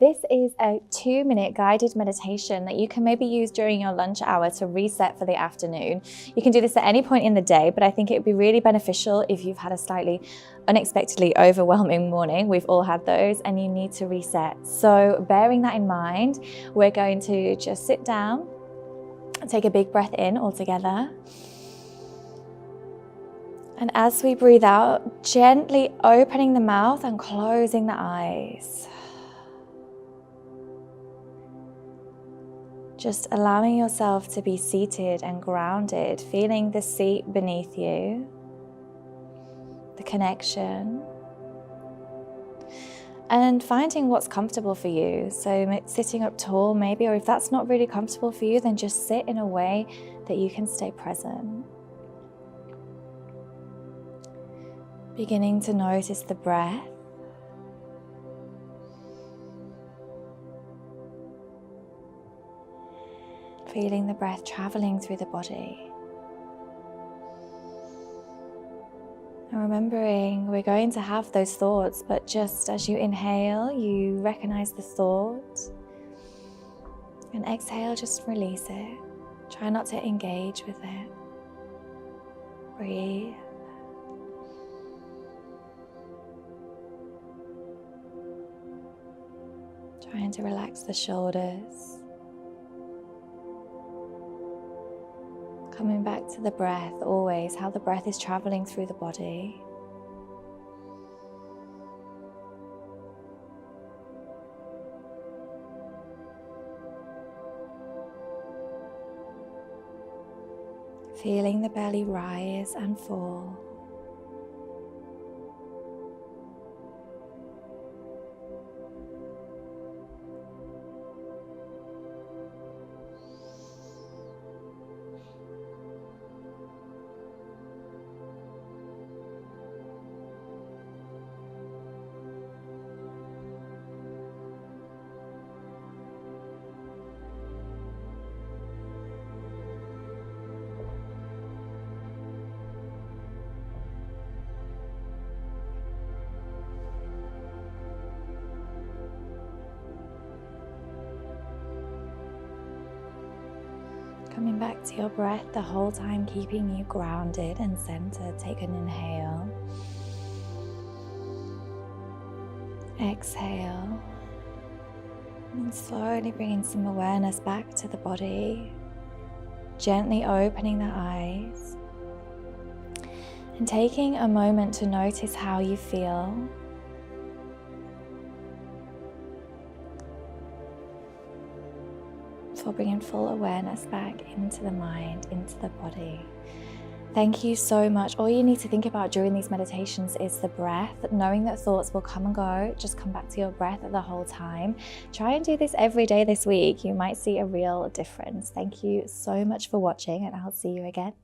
This is a 2-minute guided meditation that you can maybe use during your lunch hour to reset for the afternoon. You can do this at any point in the day, but I think it would be really beneficial if you've had a slightly unexpectedly overwhelming morning. We've all had those, and you need to reset. So bearing that in mind, we're going to just sit down, take a big breath in all together. And as we breathe out, gently opening the mouth and closing the eyes. Just allowing yourself to be seated and grounded, feeling the seat beneath you, the connection, and finding what's comfortable for you. So sitting up tall maybe, or if that's not really comfortable for you, then just sit in a way that you can stay present. Beginning to notice the breath. Feeling the breath traveling through the body. And remembering we're going to have those thoughts, but just as you inhale, you recognize the thought. And exhale, just release it. Try not to engage with it. Breathe. Trying to relax the shoulders. Coming back to the breath, always how the breath is traveling through the body. Feeling the belly rise and fall. Coming back to your breath the whole time, keeping you grounded and centered. Take an inhale. Exhale. And slowly bringing some awareness back to the body. Gently opening the eyes. And taking a moment to notice how you feel. For bringing full awareness back into the mind, into the body. Thank you so much. All you need to think about during these meditations is the breath, knowing that thoughts will come and go. Just come back to your breath the whole time. Try and do this every day this week. You might see a real difference. Thank you so much for watching, and I'll see you again.